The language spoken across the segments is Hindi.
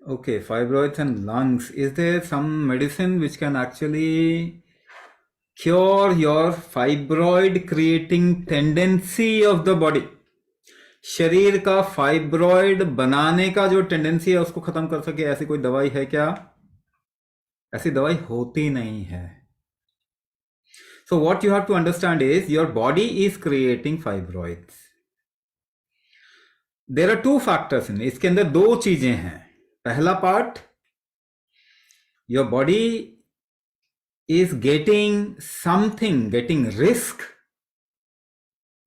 Okay, fibroids and lungs. Is there some medicine which can actually cure your fibroid creating tendency of the body? शरीर का फाइब्रॉइड बनाने का जो टेंडेंसी है उसको खत्म कर सके, ऐसी कोई दवाई है क्या? ऐसी दवाई होती नहीं है. So what you have to understand is your body is creating fibroids. There are two factors in इसके अंदर दो चीजें हैं. पहला part, your body is getting something, getting risk,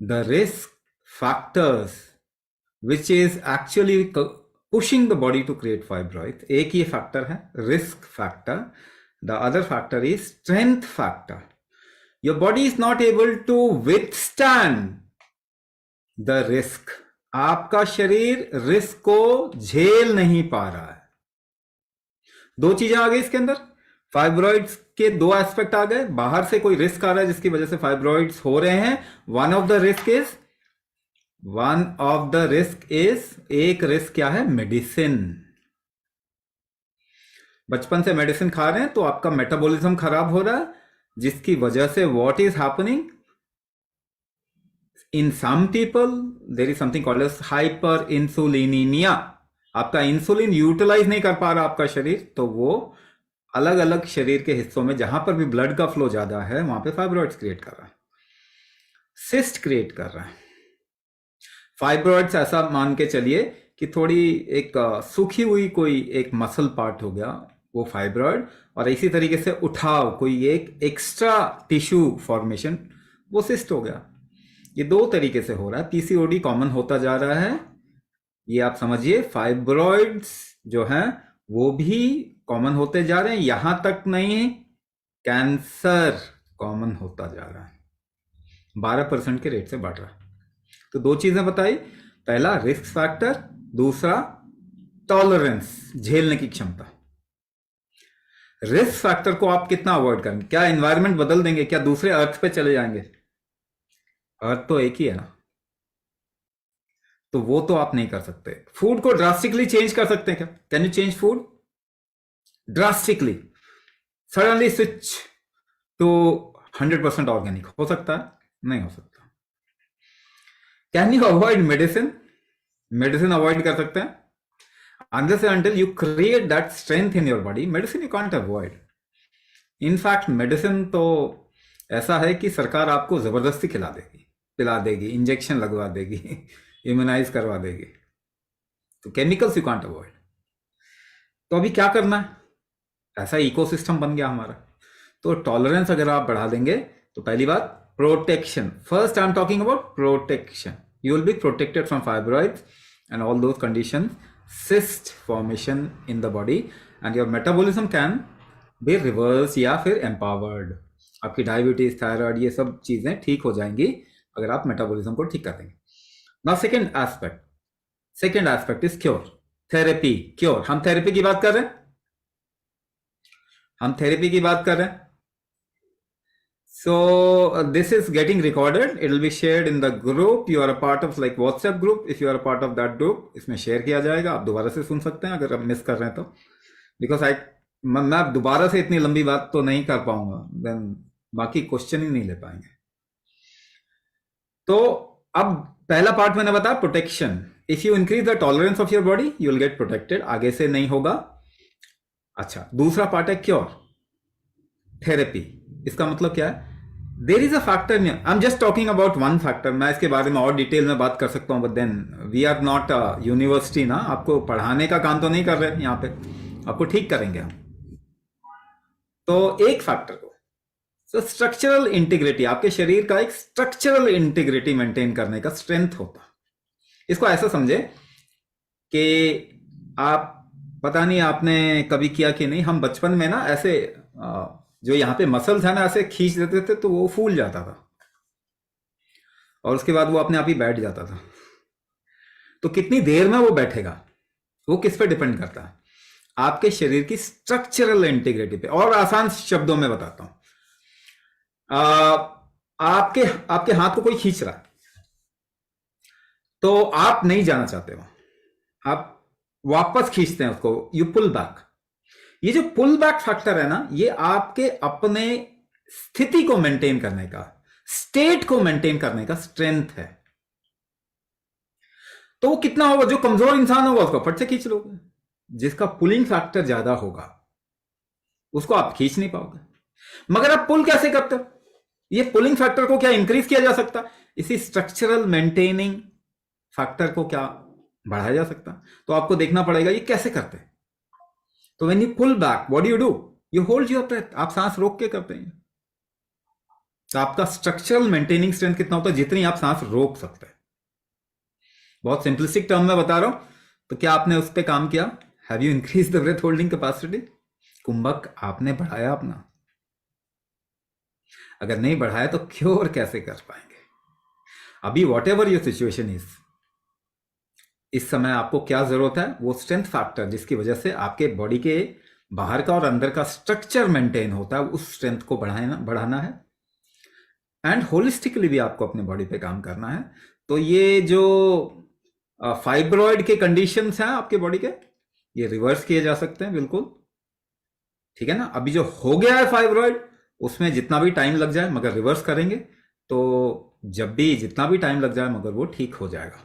the risk factors which is actually pushing the body to create fibroids. एक ये फैक्टर है risk factor. The other factor is strength factor. Your body is not able to withstand the risk. आपका शरीर रिस्क को झेल नहीं पा रहा है. दो चीजें आ गई इसके अंदर. फाइब्रॉइड्स के दो एस्पेक्ट आ गए. बाहर से कोई रिस्क आ रहा है जिसकी वजह से फाइब्रॉइड्स हो रहे हैं. One of the risk is एक रिस्क क्या है? मेडिसिन. बचपन से मेडिसिन खा रहे हैं तो आपका मेटाबॉलिज्म खराब हो रहा है, जिसकी वजह से what is happening in some people, there is something called as hyperinsulinaemia. आपका इंसुलिन यूटिलाइज नहीं कर पा रहा आपका शरीर, तो वो अलग अलग शरीर के हिस्सों में जहां पर भी ब्लड का फ्लो ज्यादा है वहां पे फाइब्रॉइड्स क्रिएट कर रहा है, सिस्ट क्रिएट कर रहा है. फाइब्रॉइड्स ऐसा मान के चलिए कि थोड़ी एक सूखी हुई कोई एक मसल पार्ट हो गया वो फाइब्रॉइड, और इसी तरीके से उठाव कोई एक एक्स्ट्रा टिश्यू फॉर्मेशन वो सिस्ट हो गया. ये दो तरीके से हो रहा है. पीसीओडी कॉमन होता जा रहा है, ये आप समझिए. फाइब्रॉइड्स जो हैं वो भी कॉमन होते जा रहे हैं. यहां तक नहीं, कैंसर कॉमन होता जा रहा है, 12% के रेट से बढ़ रहा है. तो दो चीजें बताई. पहला रिस्क फैक्टर, दूसरा टॉलरेंस, झेलने की क्षमता. रिस्क फैक्टर को आप कितना अवॉइड करेंगे? क्या एनवायरनमेंट बदल देंगे? क्या दूसरे अर्थ पे चले जाएंगे? अर्थ तो एक ही है ना, तो वो तो आप नहीं कर सकते. फूड को ड्रास्टिकली चेंज कर सकते हैं क्या? Can you change food drastically? Suddenly switch to 100% organic हो सकता है? नहीं हो सकता. Can you avoid medicine? Medicine avoid कर सकते हैं. unless and until you create that strength in your body, medicine you can't avoid. In fact medicine तो ऐसा है कि सरकार आपको जबरदस्ती खिला देगी, पिला देगी, इंजेक्शन लगवा देगी, इम्यूनाइज करवा देगी. तो केमिकल्स यू कांट अवॉइड. तो अभी क्या करना है? ऐसा इकोसिस्टम बन गया हमारा. तो टॉलरेंस अगर आप बढ़ा देंगे तो पहली बात protection. First I am talking about protection. You will be protected from fibroids and all those conditions, cyst formation in the body, and your metabolism can be reversed या फिर empowered. आपकी डायबिटीज, थायराइड, ये सब चीजें ठीक हो जाएंगी अगर आप मेटाबॉलिज्म को ठीक कर देंगे. Now second aspect is cure. Therapy, cure. हम थेरेपी की बात कर रहे हैं. So this is getting recorded. It will be shared in the group. You are a part of like WhatsApp group. If you are a part of that group, इसमें शेयर किया जाएगा. आप दोबारा से सुन सकते हैं अगर आप मिस कर रहे हैं तो. बिकॉज मैं दोबारा से इतनी लंबी बात तो नहीं कर पाऊंगा, देन बाकी क्वेश्चन ही नहीं ले पाएंगे. तो अब पहला पार्ट मैंने बताया protection. If you increase the tolerance of your body you will get protected, आगे से नहीं होगा. अच्छा, दूसरा पार्ट है क्योर, थेरेपी. इसका मतलब क्या है? There is a factor. I am just talking about one factor. मैं इसके बारे में और डिटेल में बात कर सकता हूं, but then we are not university ना. आपको पढ़ाने का काम तो नहीं कर रहे यहां पे, आपको ठीक करेंगे हम. तो एक फैक्टर को, तो स्ट्रक्चरल इंटीग्रिटी, आपके शरीर का एक स्ट्रक्चरल इंटीग्रिटी मेंटेन करने का स्ट्रेंथ होता. इसको ऐसा समझे कि आप, पता नहीं आपने कभी किया कि नहीं, हम बचपन में ना ऐसे जो यहाँ पे मसल्स है ना ऐसे खींच देते थे तो वो फूल जाता था, और उसके बाद वो अपने आप ही बैठ जाता था. तो कितनी देर में वो बैठेगा वो किस पे डिपेंड करता है? आपके शरीर की स्ट्रक्चरल इंटीग्रिटी पे. और आसान शब्दों में बताता हूं. आपके हाथ को कोई खींच रहा है तो आप नहीं जाना चाहते हो, आप वापस खींचते हैं उसको, यू पुल बैक। ये जो पुल बैक फैक्टर है ना, ये आपके अपने स्थिति को मेंटेन करने का, स्टेट को मेंटेन करने का स्ट्रेंथ है। तो वो कितना होगा? जो कमजोर इंसान होगा उसको फट से खींच लोगे, जिसका पुलिंग फैक्टर ज्यादा होगा उसको आप खींच नहीं पाओगे। मगर आप पुल कैसे करते हो? ये पुलिंग फैक्टर को क्या इंक्रीज किया जा सकता? इसी स्ट्रक्चरल मेंटेनिंग फैक्टर को क्या बढ़ाया जा सकता? तो आपको देखना पड़ेगा ये कैसे करते हैं। तो when you pull back, what do? You hold your breath, आप सांस रोक के करते हैं। तो आपका स्ट्रक्चरल मेंटेनिंग स्ट्रेंथ कितना होता है? जितनी आप सांस रोक सकते हैं। बहुत सिंपलिस्टिक टर्म में बता रहा हूं। तो क्या आपने उस पर काम किया? Have you increase the breath holding capacity? Kumbhak आपने बढ़ाया अपना। अगर नहीं बढ़ाया तो क्यों और कैसे कर पाएंगे? अभी what ever your situation is, इस समय आपको क्या जरूरत है? वो स्ट्रेंथ फैक्टर जिसकी वजह से आपके बॉडी के बाहर का और अंदर का स्ट्रक्चर मेंटेन होता है, उस स्ट्रेंथ को बढ़ाना है। एंड होलिस्टिकली भी आपको अपने बॉडी पे काम करना है। तो ये जो फाइब्रॉइड के कंडीशंस हैं आपके बॉडी के, ये रिवर्स किए जा सकते हैं बिल्कुल। ठीक है ना? अभी जो हो गया है फाइब्रॉइड, उसमें जितना भी टाइम लग जाए, मगर रिवर्स करेंगे तो जब भी जितना भी टाइम लग जाए, मगर वो ठीक हो जाएगा।